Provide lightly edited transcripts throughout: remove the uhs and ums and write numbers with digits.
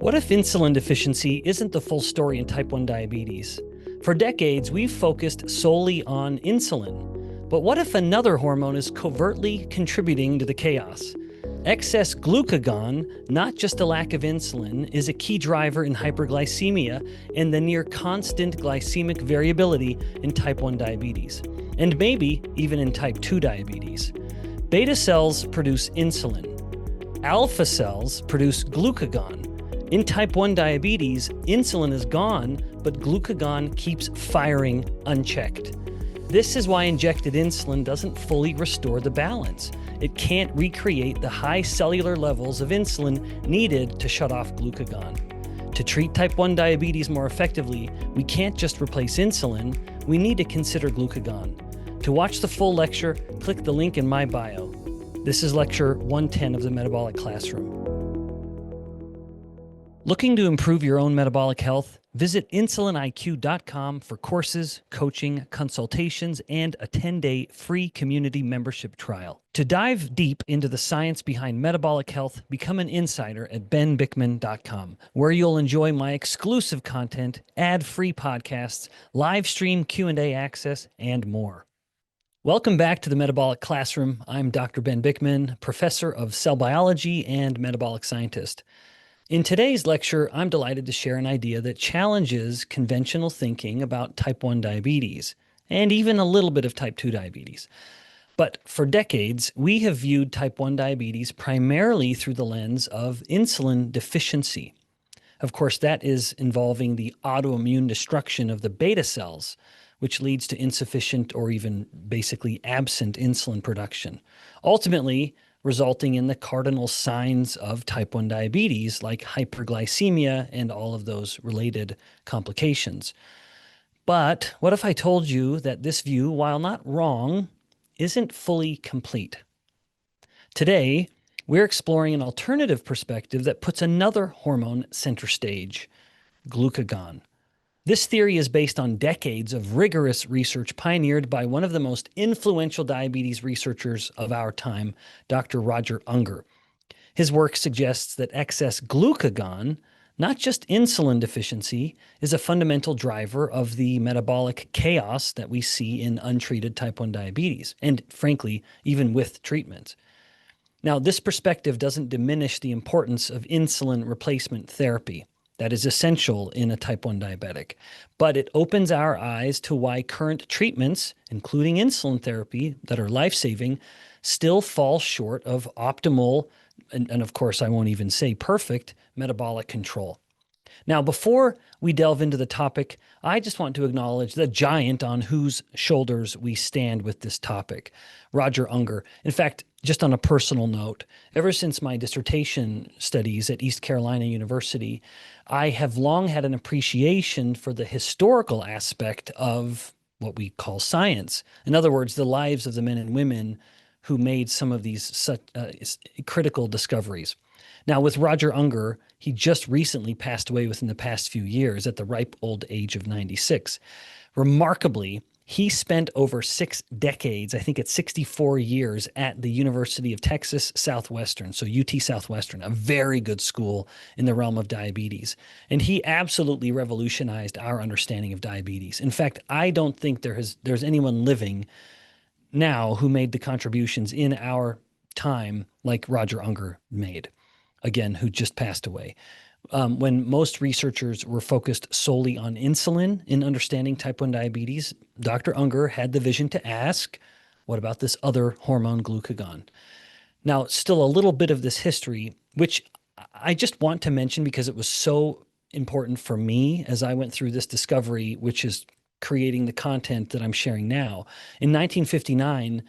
What if insulin deficiency isn't the full story in type 1 diabetes? For decades, we've focused solely on insulin. But what if another hormone is covertly contributing to the chaos? Excess glucagon, not just a lack of insulin, is a key driver in hyperglycemia and the near constant glycemic variability in type 1 diabetes, and maybe even in type 2 diabetes. Beta cells produce insulin. Alpha cells produce glucagon. In type 1 diabetes, insulin is gone, but glucagon keeps firing unchecked. This is why injected insulin doesn't fully restore the balance. It can't recreate the high cellular levels of insulin needed to shut off glucagon. To treat type 1 diabetes more effectively, we can't just replace insulin, we need to consider glucagon. To watch the full lecture, click the link in my bio. This is lecture 110 of the Metabolic Classroom. Looking to improve your own metabolic health? Visit insuliniq.com for courses, coaching, consultations, and a 10-day free community membership trial. To dive deep into the science behind metabolic health, become an insider at benbikman.com, where you'll enjoy my exclusive content, ad-free podcasts, live stream Q&A access, and more. Welcome back to the Metabolic Classroom. I'm Dr. Ben Bikman, professor of cell biology and metabolic scientist. In today's lecture, I'm delighted to share an idea that challenges conventional thinking about type 1 diabetes, and even a little bit of type 2 diabetes. But for decades, we have viewed type 1 diabetes primarily through the lens of insulin deficiency. Of course, that is involving the autoimmune destruction of the beta cells, which leads to insufficient or even basically absent insulin production. Ultimately, resulting in the cardinal signs of type 1 diabetes like hyperglycemia and all of those related complications. But what if I told you that this view, while not wrong, isn't fully complete? Today, we're exploring an alternative perspective that puts another hormone center stage, glucagon. This theory is based on decades of rigorous research pioneered by one of the most influential diabetes researchers of our time, Dr. Roger Unger. His work suggests that excess glucagon, not just insulin deficiency, is a fundamental driver of the metabolic chaos that we see in untreated type 1 diabetes, and frankly, even with treatment. Now, this perspective doesn't diminish the importance of insulin replacement therapy. That is essential in a type 1 diabetic. But it opens our eyes to why current treatments, including insulin therapy that are life-saving, still fall short of optimal, and of course I won't even say perfect, metabolic control. Now, before we delve into the topic, I just want to acknowledge the giant on whose shoulders we stand with this topic, Roger Unger. In fact, just on a personal note, ever since my dissertation studies at East Carolina University, I have long had an appreciation for the historical aspect of what we call science. In other words, the lives of the men and women who made some of these such, critical discoveries. Now, with Roger Unger, he just recently passed away within the past few years at the ripe old age of 96. Remarkably, he spent over 6 decades, I think it's 64 years, at the University of Texas Southwestern, so UT Southwestern, a very good school in the realm of diabetes. And he absolutely revolutionized our understanding of diabetes. In fact, I don't think there's anyone living now who made the contributions in our time like Roger Unger made, again, who just passed away. When most researchers were focused solely on insulin in understanding type 1 diabetes, Dr. Unger had the vision to ask, what about this other hormone, glucagon? Now, still a little bit of this history, which I just want to mention because it was so important for me as I went through this discovery, which is creating the content that I'm sharing now. In 1959,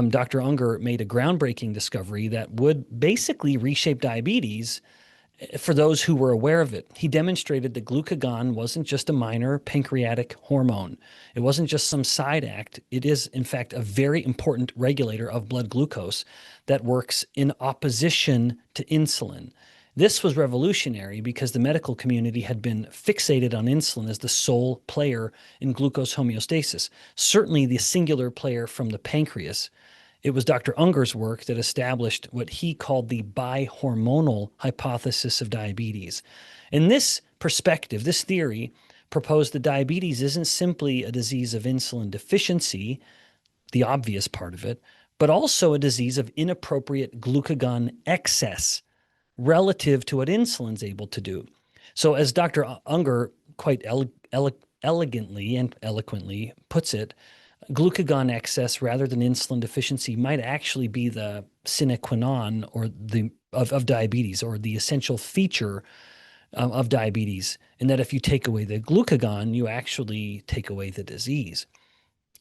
Dr. Unger made a groundbreaking discovery that would basically reshape diabetes for those who were aware of it. He demonstrated that glucagon wasn't just a minor pancreatic hormone. It wasn't just some side act. It is, in fact, a very important regulator of blood glucose that works in opposition to insulin. This was revolutionary because the medical community had been fixated on insulin as the sole player in glucose homeostasis, certainly the singular player from the pancreas. It was Dr. Unger's work that established what he called the bi-hormonal hypothesis of diabetes. And this perspective, this theory, proposed that diabetes isn't simply a disease of insulin deficiency, the obvious part of it, but also a disease of inappropriate glucagon excess relative to what insulin's able to do. So as Dr. Unger quite elegantly and eloquently puts it, glucagon excess rather than insulin deficiency might actually be the sine qua non of diabetes, or the essential feature of diabetes, and that if you take away the glucagon, you actually take away the disease.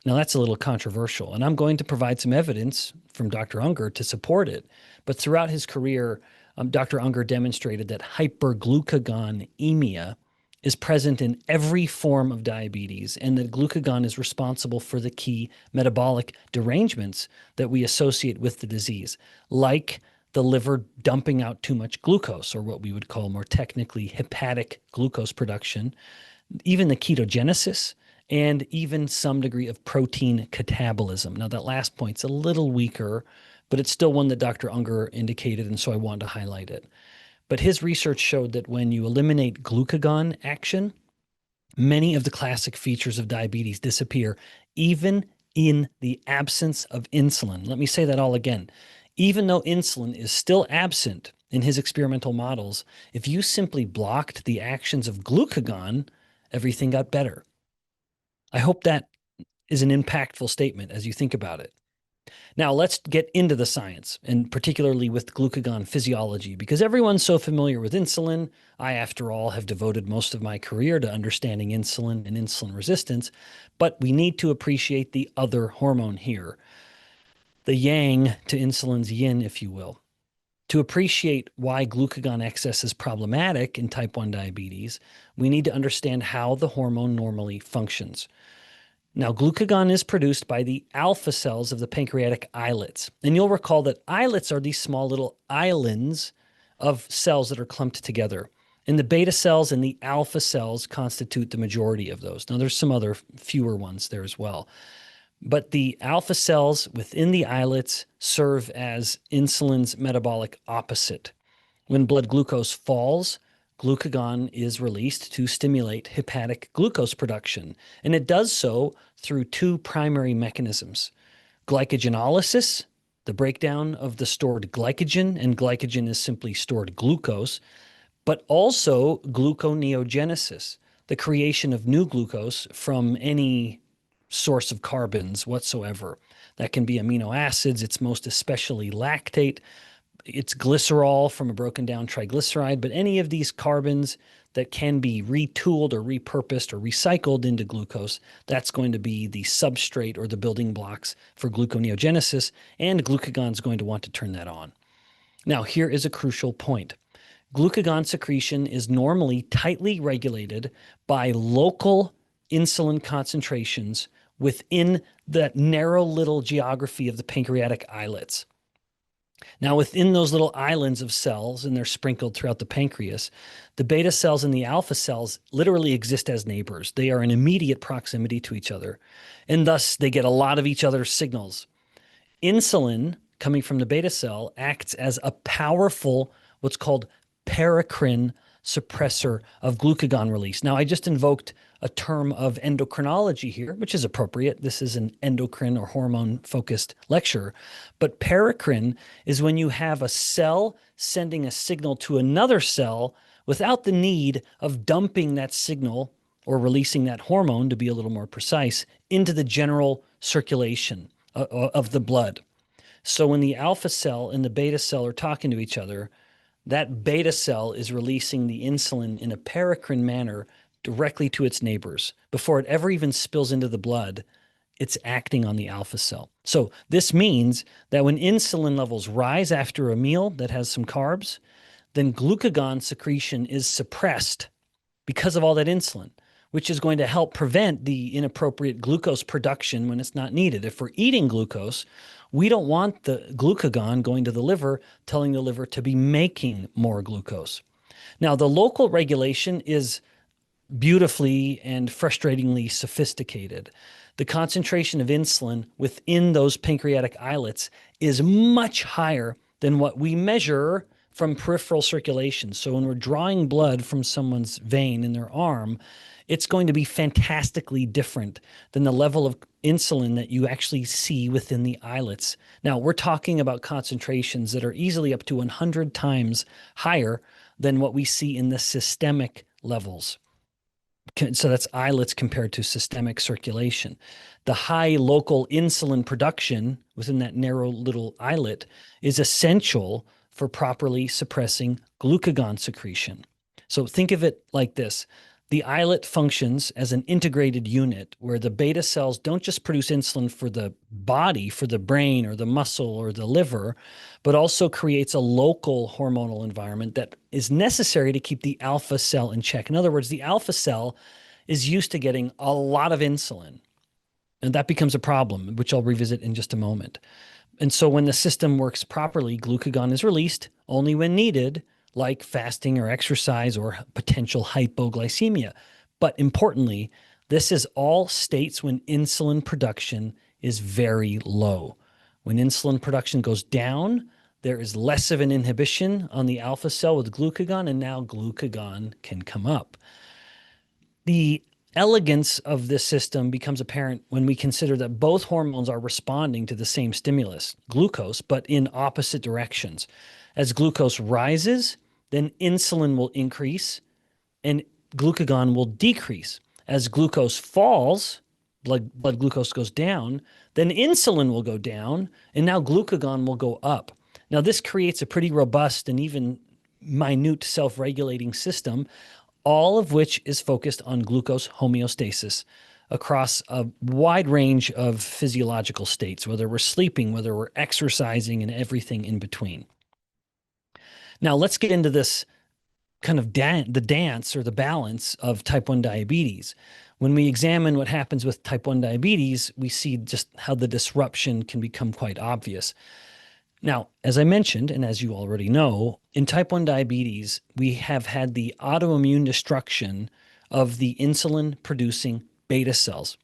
Now, that's a little controversial, and I'm going to provide some evidence from Dr. Unger to support it. But throughout his career, Dr. Unger demonstrated that hyperglucagonemia is present in every form of diabetes, and that glucagon is responsible for the key metabolic derangements that we associate with the disease, like the liver dumping out too much glucose, or what we would call more technically hepatic glucose production, even the ketogenesis, and even some degree of protein catabolism. Now, that last point's a little weaker, but it's still one that Dr. Unger indicated, and so I wanted to highlight it. But his research showed that when you eliminate glucagon action, many of the classic features of diabetes disappear, even in the absence of insulin. Let me say that all again. Even though insulin is still absent in his experimental models, if you simply blocked the actions of glucagon, everything got better. I hope that is an impactful statement as you think about it. Now, let's get into the science, and particularly with glucagon physiology, because everyone's so familiar with insulin. I, after all, have devoted most of my career to understanding insulin and insulin resistance, but we need to appreciate the other hormone here, the yang to insulin's yin, if you will. To appreciate why glucagon excess is problematic in type 1 diabetes, we need to understand how the hormone normally functions. Now, glucagon is produced by the alpha cells of the pancreatic islets. And you'll recall that islets are these small little islands of cells that are clumped together. And the beta cells and the alpha cells constitute the majority of those. Now, there's some other fewer ones there as well. But the alpha cells within the islets serve as insulin's metabolic opposite. When blood glucose falls, glucagon is released to stimulate hepatic glucose production, and it does so through two primary mechanisms: glycogenolysis, the breakdown of the stored glycogen, and glycogen is simply stored glucose, but also gluconeogenesis, the creation of new glucose from any source of carbons whatsoever. That can be amino acids, it's most especially lactate, it's glycerol from a broken down triglyceride, but any of these carbons that can be retooled or repurposed or recycled into glucose, that's going to be the substrate or the building blocks for gluconeogenesis, and glucagon is going to want to turn that on. Now, here is a crucial point. Glucagon secretion is normally tightly regulated by local insulin concentrations within the narrow little geography of the pancreatic islets. Now, within those little islands of cells, and they're sprinkled throughout the pancreas, the beta cells and the alpha cells literally exist as neighbors. They are in immediate proximity to each other, and thus they get a lot of each other's signals. Insulin, coming from the beta cell, acts as a powerful, what's called Pericrine suppressor of glucagon release. Now, I just invoked a term of endocrinology here, which is appropriate. This is an endocrine or hormone-focused lecture. But pericrine is when you have a cell sending a signal to another cell without the need of dumping that signal or releasing that hormone, to be a little more precise, into the general circulation of the blood. So when the alpha cell and the beta cell are talking to each other, that beta cell is releasing the insulin in a pericrine manner directly to its neighbors. Before it ever even spills into the blood, it's acting on the alpha cell. So this means that when insulin levels rise after a meal that has some carbs, then glucagon secretion is suppressed because of all that insulin, which is going to help prevent the inappropriate glucose production when it's not needed. If we're eating glucose, we don't want the glucagon going to the liver, telling the liver to be making more glucose. Now, the local regulation is beautifully and frustratingly sophisticated. The concentration of insulin within those pancreatic islets is much higher than what we measure from peripheral circulation. So when we're drawing blood from someone's vein in their arm, it's going to be fantastically different than the level of insulin that you actually see within the islets. Now, we're talking about concentrations that are easily up to 100 times higher than what we see in the systemic levels. So that's islets compared to systemic circulation. The high local insulin production within that narrow little islet is essential for properly suppressing glucagon secretion. So think of it like this. The islet functions as an integrated unit where the beta cells don't just produce insulin for the body, for the brain or the muscle or the liver, but also creates a local hormonal environment that is necessary to keep the alpha cell in check. In other words, the alpha cell is used to getting a lot of insulin, and that becomes a problem, which I'll revisit in just a moment. And so when the system works properly, glucagon is released only when needed, like fasting or exercise or potential hypoglycemia. But importantly, this is all states when insulin production is very low. When insulin production goes down, there is less of an inhibition on the alpha cell with glucagon, and now glucagon can come up. The elegance of this system becomes apparent when we consider that both hormones are responding to the same stimulus, glucose, but in opposite directions. As glucose rises, then insulin will increase and glucagon will decrease. As glucose falls, blood glucose goes down, then insulin will go down, and now glucagon will go up. Now, this creates a pretty robust and even minute self-regulating system, all of which is focused on glucose homeostasis across a wide range of physiological states, whether we're sleeping, whether we're exercising, and everything in between. Now, let's get into this kind of the dance or the balance of type 1 diabetes. When we examine what happens with type 1 diabetes, we see just how the disruption can become quite obvious. Now, as I mentioned, and as you already know, in type 1 diabetes, we have had the autoimmune destruction of the insulin-producing beta cells,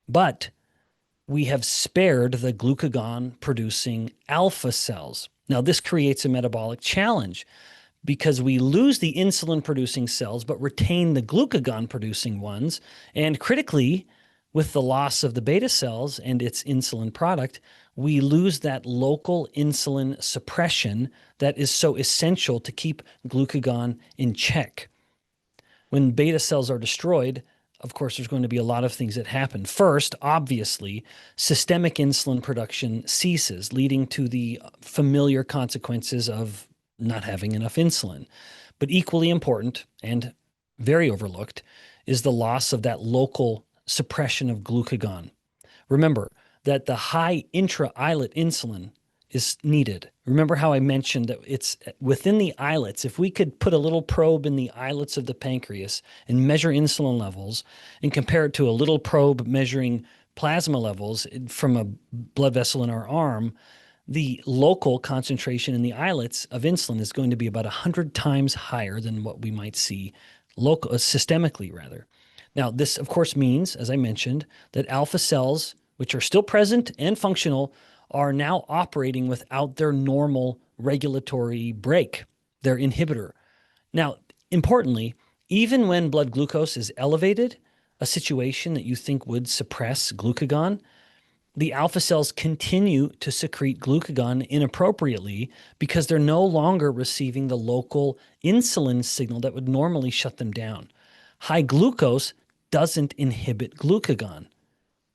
but we have spared the glucagon-producing alpha cells. Now, this creates a metabolic challenge because we lose the insulin-producing cells but retain the glucagon-producing ones, and critically, with the loss of the beta cells and its insulin product, we lose that local insulin suppression that is so essential to keep glucagon in check. When beta cells are destroyed, of course, there's going to be a lot of things that happen. First, obviously, systemic insulin production ceases, leading to the familiar consequences of not having enough insulin. But equally important and very overlooked is the loss of that local suppression of glucagon. Remember that the high intra-islet insulin is needed. Remember how I mentioned that it's within the islets. If we could put a little probe in the islets of the pancreas and measure insulin levels and compare it to a little probe measuring plasma levels from a blood vessel in our arm, the local concentration in the islets of insulin is going to be about 100 times higher than what we might see systemically rather. Now, this, of course, means, as I mentioned, that alpha cells, which are still present and functional, are now operating without their normal regulatory brake, their inhibitor. Now, importantly, even when blood glucose is elevated, a situation that you think would suppress glucagon, the alpha cells continue to secrete glucagon inappropriately because they're no longer receiving the local insulin signal that would normally shut them down. High glucose doesn't inhibit glucagon.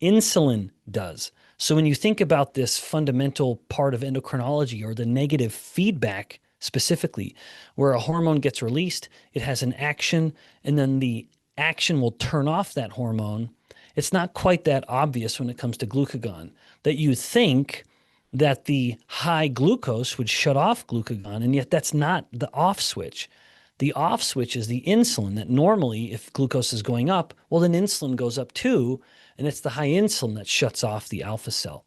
Insulin does. So when you think about this fundamental part of endocrinology or the negative feedback specifically, where a hormone gets released, it has an action, and then the action will turn off that hormone, it's not quite that obvious when it comes to glucagon, that you think that the high glucose would shut off glucagon, and yet that's not the off switch. The off switch is the insulin that normally, if glucose is going up, well, then insulin goes up too, and it's the high insulin that shuts off the alpha cell.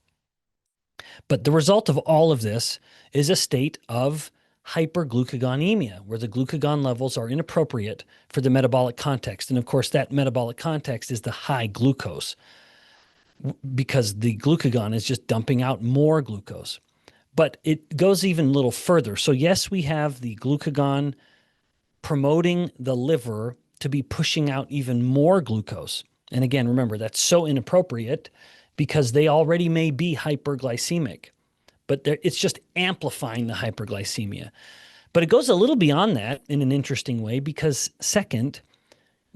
But the result of all of this is a state of hyperglucagonemia, where the glucagon levels are inappropriate for the metabolic context. And of course, that metabolic context is the high glucose because the glucagon is just dumping out more glucose. But it goes even a little further. So yes, we have the glucagon promoting the liver to be pushing out even more glucose. And again, remember, that's so inappropriate because they already may be hyperglycemic, but it's just amplifying the hyperglycemia. But it goes a little beyond that in an interesting way because second,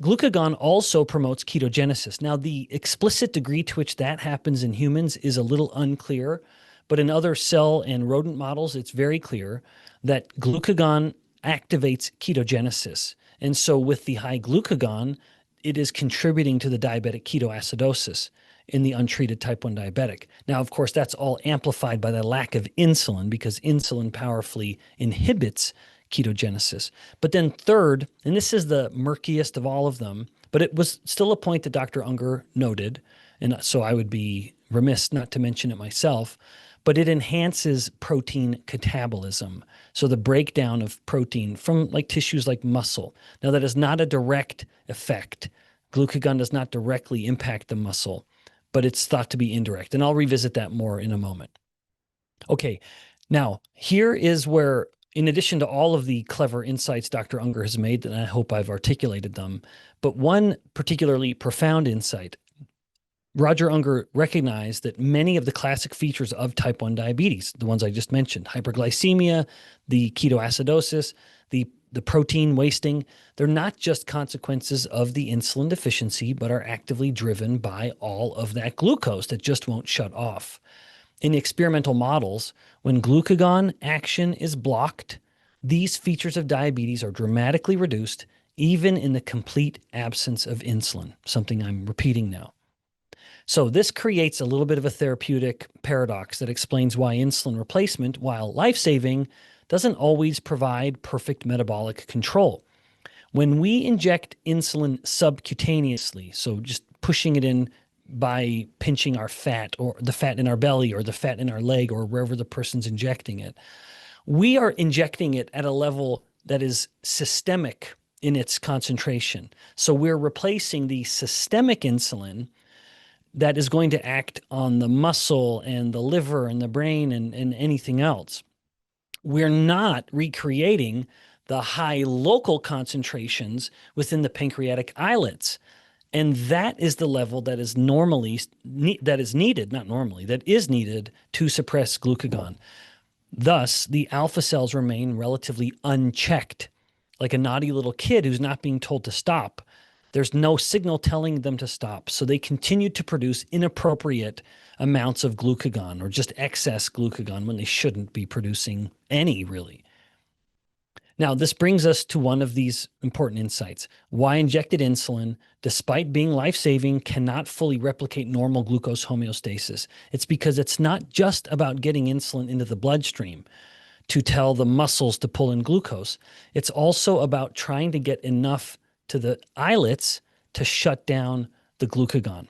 glucagon also promotes ketogenesis. Now, the explicit degree to which that happens in humans is a little unclear, but in other cell and rodent models, it's very clear that glucagon activates ketogenesis. And so with the high glucagon, it is contributing to the diabetic ketoacidosis in the untreated type 1 diabetic. Now, of course, that's all amplified by the lack of insulin because insulin powerfully inhibits ketogenesis. But then third, and this is the murkiest of all of them, but it was still a point that Dr. Unger noted, and so I would be remiss not to mention it myself, but it enhances protein catabolism. So the breakdown of protein from like tissues like muscle. Now that is not a direct effect. Glucagon does not directly impact the muscle, but it's thought to be indirect. And I'll revisit that more in a moment. Okay, now here is where, in addition to all of the clever insights Dr. Unger has made, and I hope I've articulated them, but one particularly profound insight. Roger Unger recognized that many of the classic features of type 1 diabetes, the ones I just mentioned, hyperglycemia, the ketoacidosis, the protein wasting, they're not just consequences of the insulin deficiency, but are actively driven by all of that glucose that just won't shut off. In experimental models, when glucagon action is blocked, these features of diabetes are dramatically reduced, even in the complete absence of insulin, something I'm repeating now. So this creates a little bit of a therapeutic paradox that explains why insulin replacement, while life-saving, doesn't always provide perfect metabolic control. When we inject insulin subcutaneously, so just pushing it in by pinching our fat or the fat in our belly or the fat in our leg or wherever the person's injecting it, we are injecting it at a level that is systemic in its concentration. So we're replacing the systemic insulin that is going to act on the muscle and the liver and the brain and anything else. We're not recreating the high local concentrations within the pancreatic islets. And that is the level that is needed to suppress glucagon. Thus, the alpha cells remain relatively unchecked, like a naughty little kid who's not being told to stop. There's no signal telling them to stop, so they continue to produce inappropriate amounts of glucagon or just excess glucagon when they shouldn't be producing any, really. Now, this brings us to one of these important insights. Why injected insulin, despite being life-saving, cannot fully replicate normal glucose homeostasis. It's because it's not just about getting insulin into the bloodstream to tell the muscles to pull in glucose. It's also about trying to get enough to the islets to shut down the glucagon.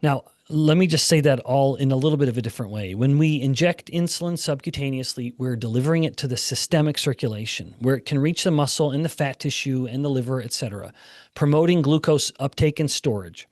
Now, let me just say that all in a little bit of a different way. When we inject insulin subcutaneously, we're delivering it to the systemic circulation, where it can reach the muscle and the fat tissue and the liver, etc., promoting glucose uptake and storage.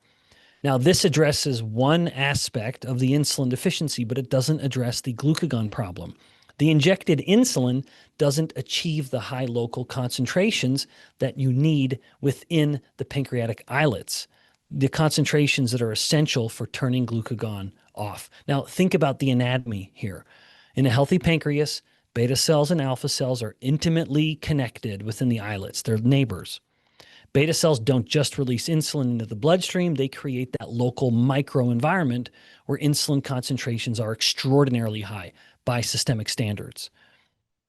Now, this addresses one aspect of the insulin deficiency, but it doesn't address the glucagon problem. The injected insulin doesn't achieve the high local concentrations that you need within the pancreatic islets, the concentrations that are essential for turning glucagon off. Now, think about the anatomy here. In a healthy pancreas, beta cells and alpha cells are intimately connected within the islets. They're neighbors. Beta cells don't just release insulin into the bloodstream, they create that local microenvironment where insulin concentrations are extraordinarily high by systemic standards.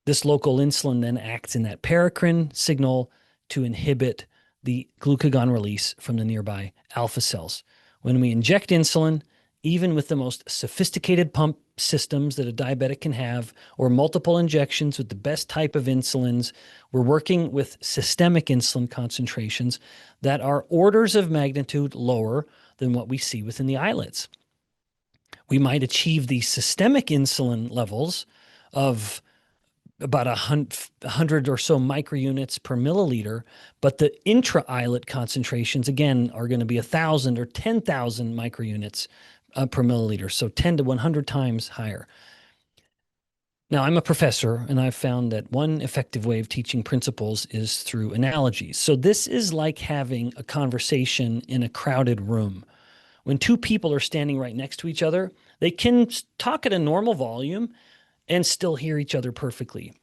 This local insulin then acts in that pericrine signal to inhibit the glucagon release from the nearby alpha cells. When we inject insulin, even with the most sophisticated pump systems that a diabetic can have, or multiple injections with the best type of insulins, we're working with systemic insulin concentrations that are orders of magnitude lower than what we see within the islets. We might achieve the systemic insulin levels of about 100 or so microunits per milliliter, but the intra-islet concentrations, again, are going to be 1,000 or 10,000 microunits per milliliter, so 10 to 100 times higher. Now, I'm a professor, and I've found that one effective way of teaching principles is through analogies. So this is like having a conversation in a crowded room. When two people are standing right next to each other, they can talk at a normal volume and still hear each other perfectly.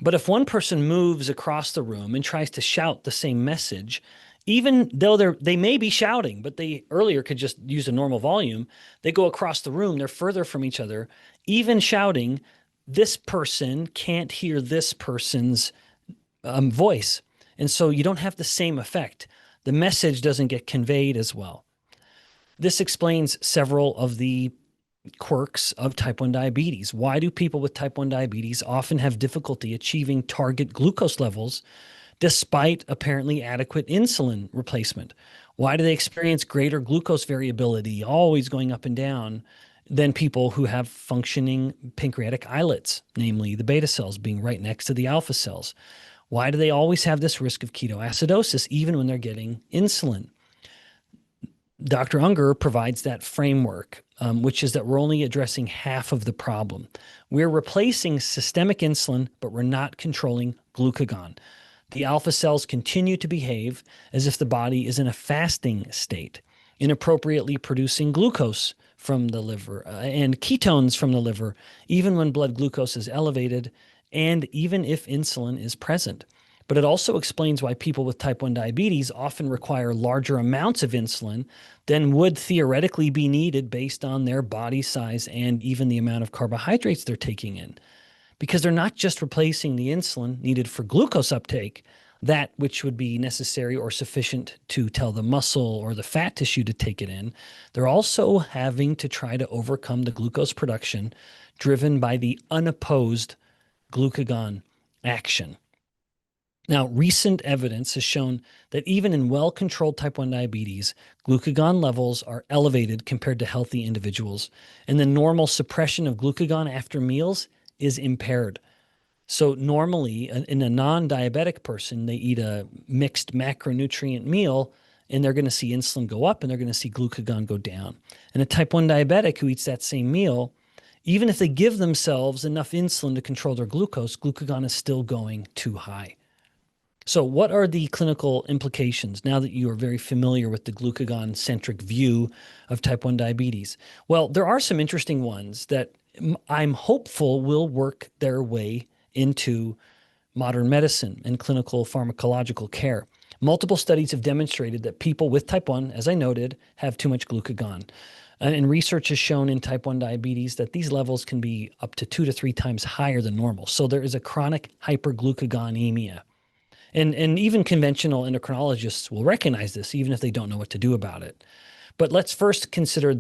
But if one person moves across the room and tries to shout the same message, even though they may be shouting, but they earlier could just use a normal volume, they go across the room, they're further from each other, even shouting, this person can't hear this person's voice. And so you don't have the same effect. The message doesn't get conveyed as well. This explains several of the quirks of type 1 diabetes. Why do people with type 1 diabetes often have difficulty achieving target glucose levels despite apparently adequate insulin replacement? Why do they experience greater glucose variability, always going up and down, than people who have functioning pancreatic islets, namely the beta cells being right next to the alpha cells? Why do they always have this risk of ketoacidosis even when they're getting insulin? Dr. Unger provides that framework, which is that we're only addressing half of the problem. We're replacing systemic insulin, but we're not controlling glucagon. The alpha cells continue to behave as if the body is in a fasting state, inappropriately producing glucose from the liver and ketones from the liver, even when blood glucose is elevated and even if insulin is present. But it also explains why people with type 1 diabetes often require larger amounts of insulin than would theoretically be needed based on their body size and even the amount of carbohydrates they're taking in. Because they're not just replacing the insulin needed for glucose uptake, that which would be necessary or sufficient to tell the muscle or the fat tissue to take it in. They're also having to try to overcome the glucose production driven by the unopposed glucagon action. Now, recent evidence has shown that even in well-controlled type 1 diabetes, glucagon levels are elevated compared to healthy individuals, and the normal suppression of glucagon after meals is impaired. So normally, in a non-diabetic person, they eat a mixed macronutrient meal, and they're going to see insulin go up, and they're going to see glucagon go down. And a type 1 diabetic who eats that same meal, even if they give themselves enough insulin to control their glucose, glucagon is still going too high. So what are the clinical implications now that you are very familiar with the glucagon-centric view of type 1 diabetes? Well, there are some interesting ones that I'm hopeful will work their way into modern medicine and clinical pharmacological care. Multiple studies have demonstrated that people with type 1, as I noted, have too much glucagon. And research has shown in type 1 diabetes that these levels can be up to 2 to 3 times higher than normal. So there is a chronic hyperglucagonemia. And even conventional endocrinologists will recognize this, even if they don't know what to do about it. But let's first consider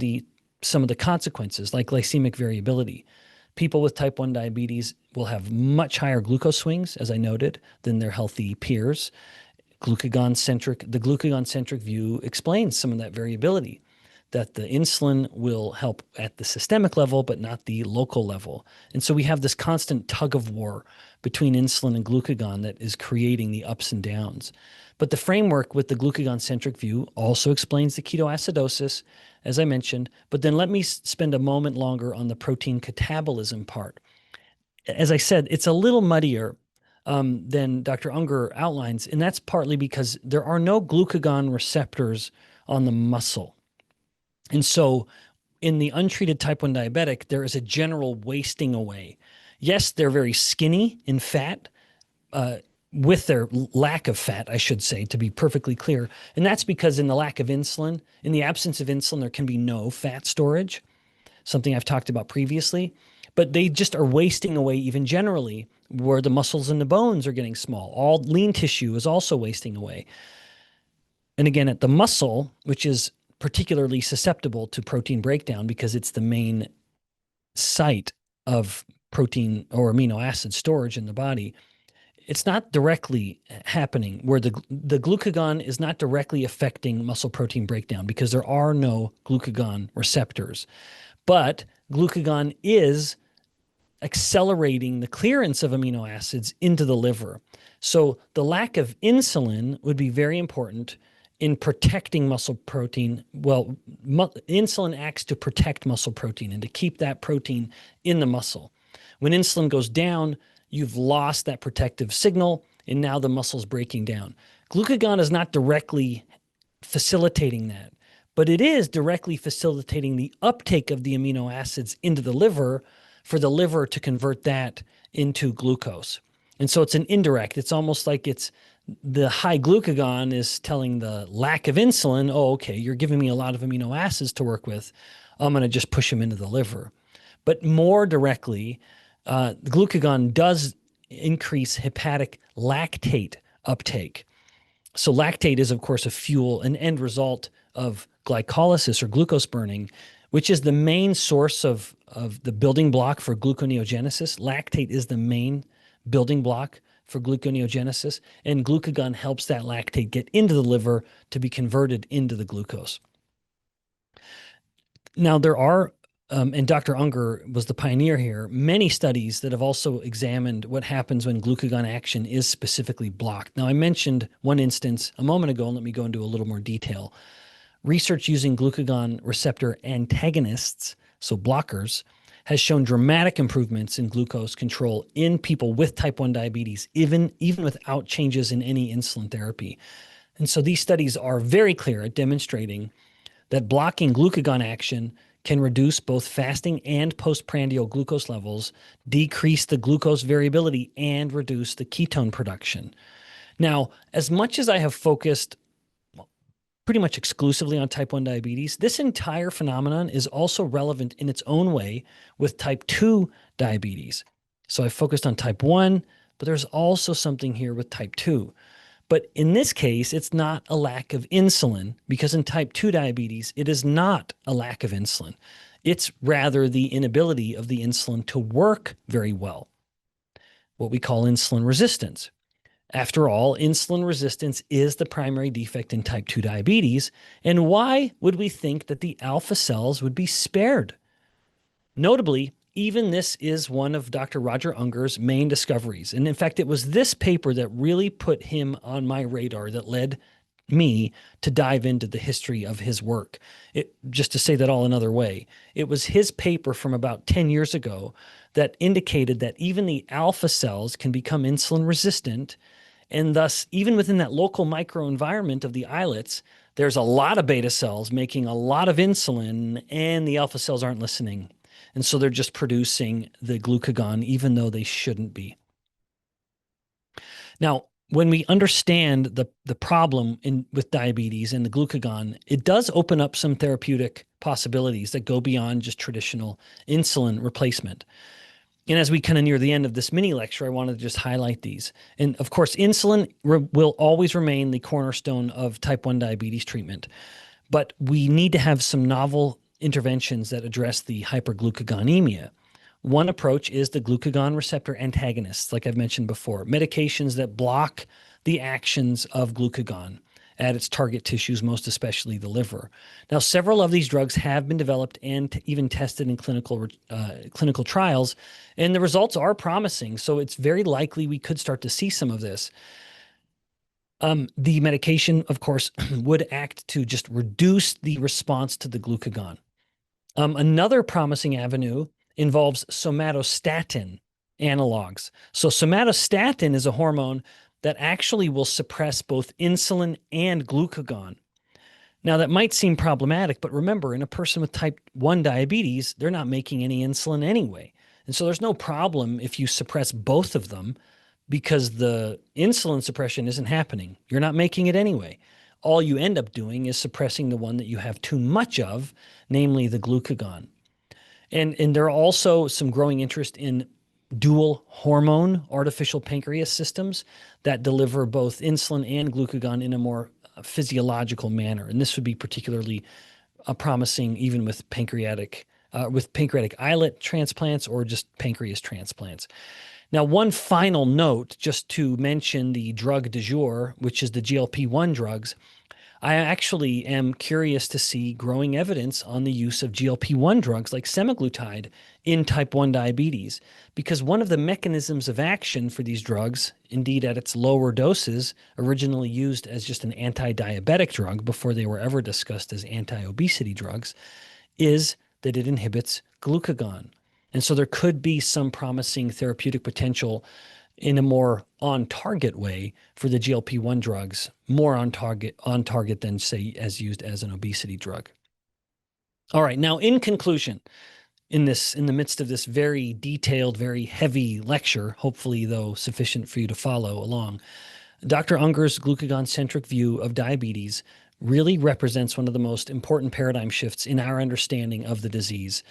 some of the consequences, like glycemic variability. People with type 1 diabetes will have much higher glucose swings, as I noted, than their healthy peers. The glucagon-centric view explains some of that variability, that the insulin will help at the systemic level, but not the local level. And so we have this constant tug of war between insulin and glucagon that is creating the ups and downs. But the framework with the glucagon-centric view also explains the ketoacidosis, as I mentioned. But then let me spend a moment longer on the protein catabolism part. As I said, it's a little muddier than Dr. Unger outlines, and that's partly because there are no glucagon receptors on the muscle. And so in the untreated type 1 diabetic, there is a general wasting away. Yes, they're very skinny in fat, with their lack of fat, I should say, to be perfectly clear. And that's because in the lack of insulin, in the absence of insulin, there can be no fat storage, something I've talked about previously. But they just are wasting away even generally, where the muscles and the bones are getting small. All lean tissue is also wasting away. And again, at the muscle, which is particularly susceptible to protein breakdown because it's the main site of protein or amino acid storage in the body, it's not directly happening where the glucagon is not directly affecting muscle protein breakdown because there are no glucagon receptors. But glucagon is accelerating the clearance of amino acids into the liver. So the lack of insulin would be very important in protecting muscle protein. Well, insulin acts to protect muscle protein and to keep that protein in the muscle. When insulin goes down, you've lost that protective signal, and now the muscle's breaking down. Glucagon is not directly facilitating that, but it is directly facilitating the uptake of the amino acids into the liver for the liver to convert that into glucose. And so it's an indirect. It's almost like it's the high glucagon is telling the lack of insulin, oh, okay, you're giving me a lot of amino acids to work with. I'm going to just push them into the liver. But more directly, the glucagon does increase hepatic lactate uptake. So lactate is, of course, a fuel, an end result of glycolysis or glucose burning, which is the main source of the building block for gluconeogenesis. Lactate is the main building block for gluconeogenesis, and glucagon helps that lactate get into the liver to be converted into the glucose. Now, there are, and Dr. Unger was the pioneer here, many studies that have also examined what happens when glucagon action is specifically blocked. Now, I mentioned one instance a moment ago, and let me go into a little more detail. Research using glucagon receptor antagonists, so blockers, has shown dramatic improvements in glucose control in people with type 1 diabetes, even without changes in any insulin therapy. And so these studies are very clear at demonstrating that blocking glucagon action can reduce both fasting and postprandial glucose levels, decrease the glucose variability, and reduce the ketone production. Now, as much as I have focused pretty much exclusively on type 1 diabetes, this entire phenomenon is also relevant in its own way with type 2 diabetes. So I focused on type 1, but there's also something here with type 2. But in this case, it's not a lack of insulin, because in type 2 diabetes, it is not a lack of insulin. It's rather the inability of the insulin to work very well, what we call insulin resistance. After all, insulin resistance is the primary defect in type 2 diabetes, and why would we think that the alpha cells would be spared? Notably, even this is one of Dr. Roger Unger's main discoveries. And in fact, it was this paper that really put him on my radar, that led me to dive into the history of his work. Just to say that all another way, it was his paper from about 10 years ago that indicated that even the alpha cells can become insulin resistant. And thus, even within that local microenvironment of the islets, there's a lot of beta cells making a lot of insulin, and the alpha cells aren't listening. And so they're just producing the glucagon, even though they shouldn't be. Now, when we understand the problem with diabetes and the glucagon, it does open up some therapeutic possibilities that go beyond just traditional insulin replacement. And as we kind of near the end of this mini lecture, I wanted to just highlight these. And of course, insulin will always remain the cornerstone of type 1 diabetes treatment. But we need to have some novel interventions that address the hyperglucagonemia. One approach is the glucagon receptor antagonists, like I've mentioned before, medications that block the actions of glucagon at its target tissues, most especially the liver. Now, several of these drugs have been developed and even tested in clinical trials, and the results are promising. So it's very likely we could start to see some of this. The medication, of course, would act to just reduce the response to the glucagon. Another promising avenue involves somatostatin analogs. So somatostatin is a hormone that actually will suppress both insulin and glucagon. Now, that might seem problematic, but remember, in a person with type 1 diabetes, they're not making any insulin anyway. And so there's no problem if you suppress both of them, because the insulin suppression isn't happening. You're not making it anyway. All you end up doing is suppressing the one that you have too much of, namely the glucagon. And there are also some growing interest in dual hormone artificial pancreas systems that deliver both insulin and glucagon in a more physiological manner. And this would be particularly promising even with pancreatic islet transplants or just pancreas transplants. Now, one final note, just to mention the drug du jour, which is the GLP-1 drugs. I actually am curious to see growing evidence on the use of GLP-1 drugs like semaglutide in type 1 diabetes, because one of the mechanisms of action for these drugs, indeed at its lower doses, originally used as just an anti-diabetic drug before they were ever discussed as anti-obesity drugs, is that it inhibits glucagon. And so there could be some promising therapeutic potential in a more on-target way for the GLP-1 drugs, more on target than, say, as used as an obesity drug. All right, now in conclusion, in the midst of this very detailed, very heavy lecture, hopefully though sufficient for you to follow along, Dr. Unger's glucagon-centric view of diabetes really represents one of the most important paradigm shifts in our understanding of the disease.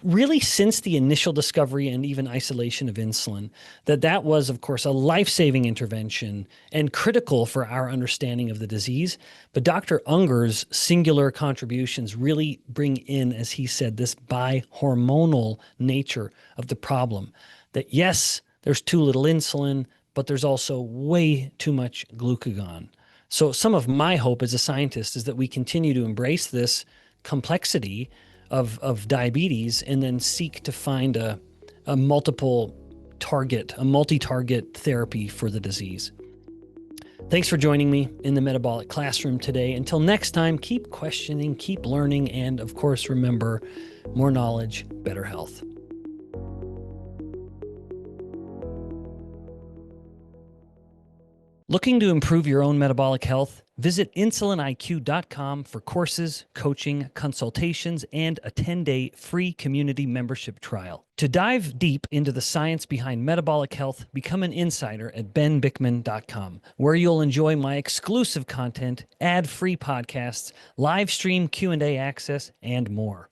Really, since the initial discovery and even isolation of insulin, that was, of course, a life-saving intervention and critical for our understanding of the disease. But Dr. Unger's singular contributions really bring in, as he said, this bi-hormonal nature of the problem. That yes, there's too little insulin, but there's also way too much glucagon. So some of my hope as a scientist is that we continue to embrace this complexity of diabetes and then seek to find a multi-target therapy for the disease. Thanks for joining me in the Metabolic Classroom today. Until next time, keep questioning, keep learning, and of course, remember, more knowledge, better health. Looking to improve your own metabolic health? Visit insuliniq.com for courses, coaching, consultations, and a 10-day free community membership trial. To dive deep into the science behind metabolic health, become an insider at benbikman.com, where you'll enjoy my exclusive content, ad-free podcasts, live stream Q&A access, and more.